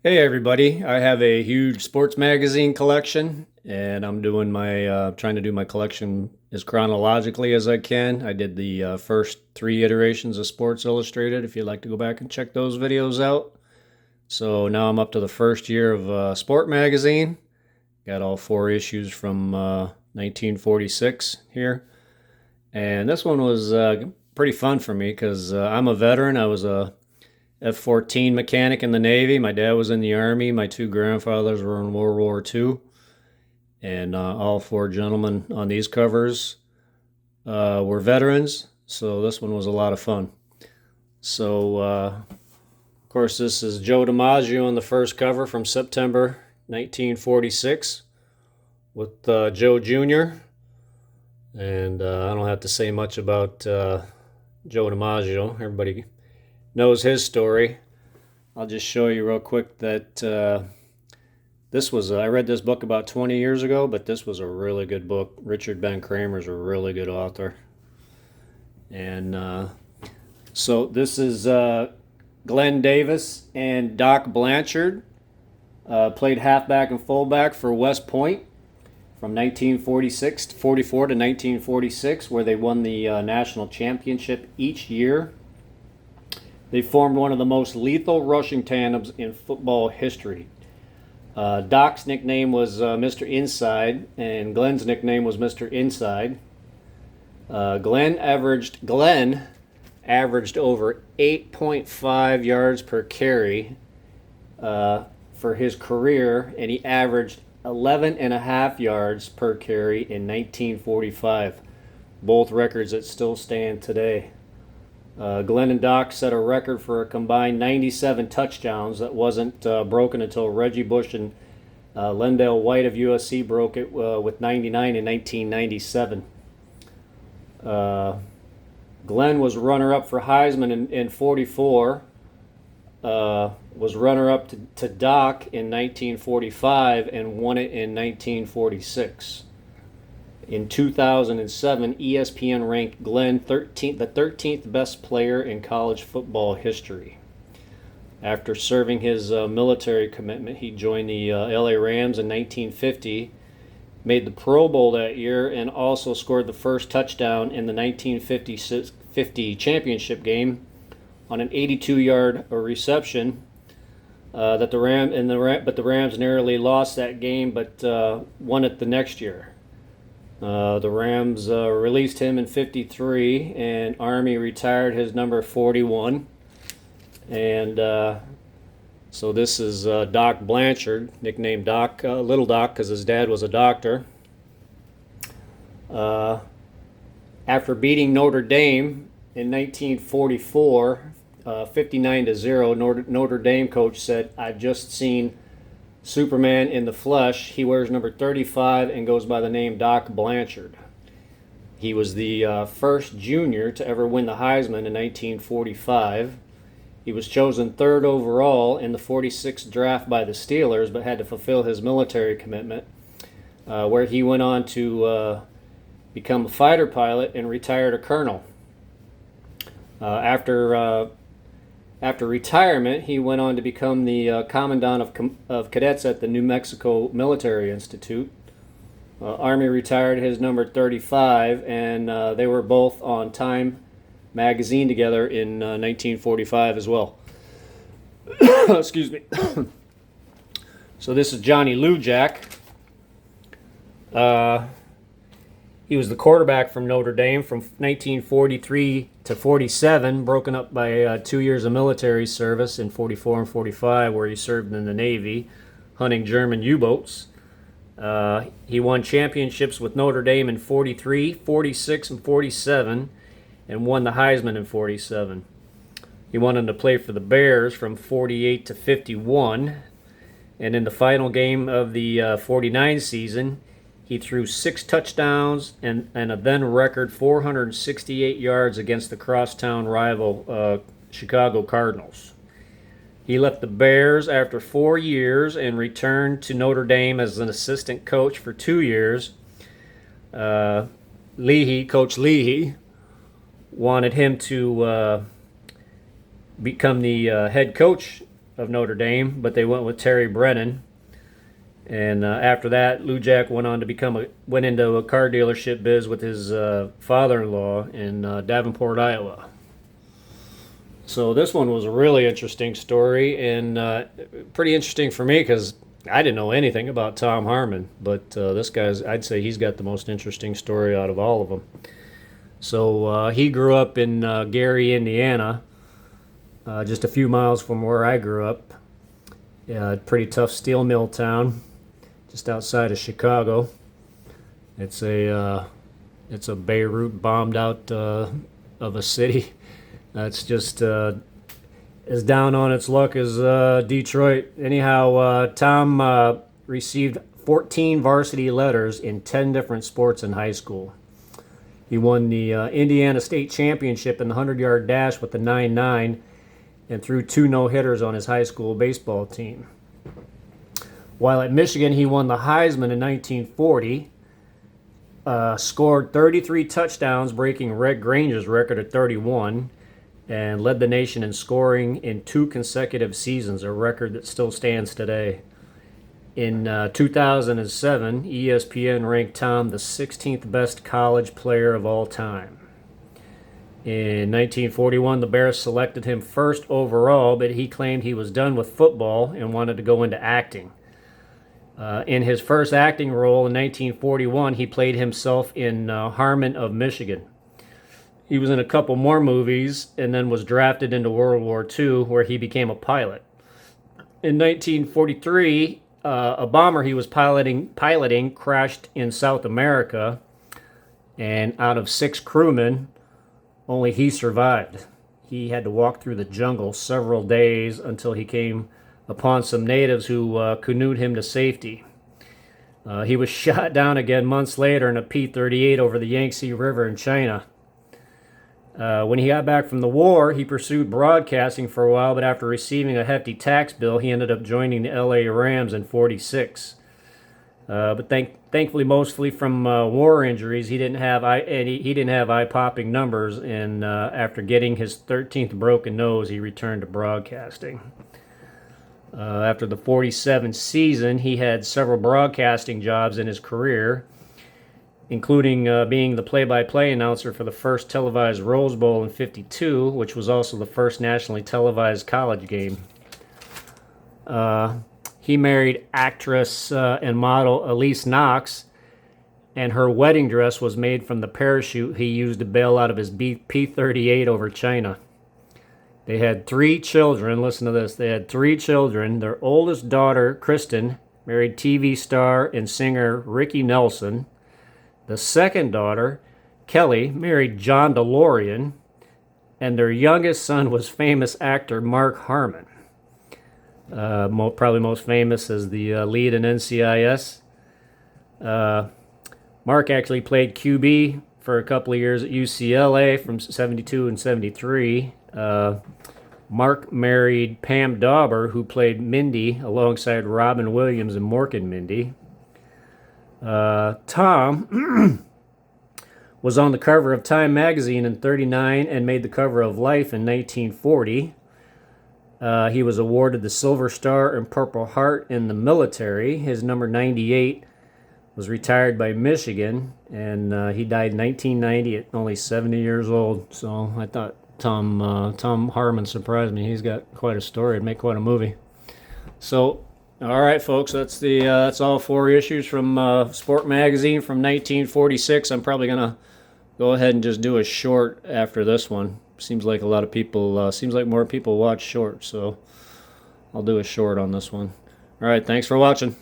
Hey everybody, I have a huge sports magazine collection and I'm doing my trying to do my collection as chronologically as I can. I did the first three iterations of Sports Illustrated if you'd like to go back and check those videos out. So now I'm up to the first year of Sport Magazine. Got all four issues from 1946 here. And this one was pretty fun for me because I'm a veteran. I was a F-14 mechanic in the Navy. My dad was in the Army. My two grandfathers were in World War II. And all four gentlemen on these covers were veterans. So this one was a lot of fun. So, of course, this is Joe DiMaggio on the first cover from September 1946 with Joe Jr. And I don't have to say much about Joe DiMaggio. Everybody knows his story. I'll just show you real quick that this was, I read this book about 20 years ago, but this was a really good book. Richard Ben Kramer's a really good author. And so this is Glen Davis and Doc Blanchard. Played halfback and fullback for West Point from 1946 to 44 to 1946, where they won the national championship each year. They formed one of the most lethal rushing tandems in football history. Doc's nickname was Mr. Inside, and Glen's nickname was Mr. Inside. Glen averaged over 8.5 yards per carry for his career, and he averaged 11.5 yards per carry in 1945. Both records that still stand today. Glen and Doc set a record for a combined 97 touchdowns that wasn't broken until Reggie Bush and Lendale White of USC broke it with 99 in 1997. Glen was runner-up for Heisman in 44, was runner-up to Doc in 1945, and won it in 1946. In 2007, ESPN ranked Glen the 13th best player in college football history. After serving his military commitment, he joined the LA Rams in 1950, made the Pro Bowl that year, and also scored the first touchdown in the 1950 championship game on an 82-yard reception. But the Rams narrowly lost that game, but won it the next year. The Rams released him in 53, and Army retired his number 41. And so this is Doc Blanchard, nicknamed Doc, Little Doc, because his dad was a doctor. After beating Notre Dame in 1944, 59-0, Notre Dame coach said, "I've just seen Superman in the flesh." He wears number 35 and goes by the name Doc Blanchard. He was the first junior to ever win the Heisman in 1945. He was chosen third overall in the 46th draft by the Steelers, but had to fulfill his military commitment, where he went on to become a fighter pilot and retired a colonel. After retirement, he went on to become the commandant of cadets at the New Mexico Military Institute. Army retired his number 35, and they were both on Time magazine together in 1945 as well. Excuse me. So this is Johnny Lujack. He was the quarterback from Notre Dame from 1943 to 47, broken up by 2 years of military service in 44 and 45, where he served in the Navy, hunting German U-boats. He won championships with Notre Dame in 43, 46, and 47, and won the Heisman in 47. He went on to play for the Bears from 48 to 51, and in the final game of the 49 season, he threw 6 touchdowns and a then record 468 yards against the crosstown rival Chicago Cardinals. He left the Bears after 4 years and returned to Notre Dame as an assistant coach for 2 years. Coach Leahy, wanted him to become the head coach of Notre Dame, but they went with Terry Brennan. And after that, Lujack went on to went into a car dealership biz with his father-in-law in Davenport, Iowa. So this one was a really interesting story, and pretty interesting for me because I didn't know anything about Tom Harmon. But this guy's, I'd say he's got the most interesting story out of all of them. So he grew up in Gary, Indiana, just a few miles from where I grew up. Pretty tough steel mill town, just outside of Chicago. It's a Beirut bombed out of a city. It's just as down on its luck as Detroit. Anyhow, Tom received 14 varsity letters in 10 different sports in high school. He won the Indiana State Championship in the 100-yard dash with the 9.9 and threw 2 no-hitters on his high school baseball team. While at Michigan, he won the Heisman in 1940, scored 33 touchdowns, breaking Red Grange's record at 31, and led the nation in scoring in 2 consecutive seasons, a record that still stands today. In 2007, ESPN ranked Tom the 16th best college player of all time. In 1941, the Bears selected him first overall, but he claimed he was done with football and wanted to go into acting. In his first acting role in 1941, he played himself in Harmon of Michigan. He was in a couple more movies and then was drafted into World War II, where he became a pilot. In 1943, a bomber he was piloting crashed in South America, and out of 6 crewmen, only he survived. He had to walk through the jungle several days until he came upon some natives who canoed him to safety. He was shot down again months later in a P-38 over the Yangtze River in China. When he got back from the war, he pursued broadcasting for a while, but after receiving a hefty tax bill, he ended up joining the LA Rams in '46. But thankfully, mostly from war injuries, he didn't have eye-popping numbers, and after getting his 13th broken nose, he returned to broadcasting. After the '47 season, he had several broadcasting jobs in his career, including being the play-by-play announcer for the first televised Rose Bowl in '52, which was also the first nationally televised college game. He married actress and model Elise Knox, and her wedding dress was made from the parachute he used to bail out of his P-38 over China. They had 3 children. Listen to this. They had 3 children. Their oldest daughter, Kristen, married TV star and singer Ricky Nelson. The second daughter, Kelly, married John DeLorean, and their youngest son was famous actor Mark Harmon. Probably most famous as the lead in NCIS. Mark actually played QB for a couple of years at UCLA from '72 and '73. Mark married Pam Dauber, who played Mindy alongside Robin Williams in Mork and Mindy. Tom was on the cover of Time magazine in '39 and made the cover of Life in 1940. He was awarded the Silver Star and Purple Heart in the military. His number 98 was retired by Michigan, and he died in 1990 at only 70 years old. So I thought Tom Harmon surprised me. He's got quite a story. It'd make quite a movie. So, all right, folks, that's all 4 issues from Sport Magazine from 1946. I'm probably gonna go ahead and just do a short after this one. Seems like more people watch shorts, so I'll do a short on this one. All right, thanks for watching.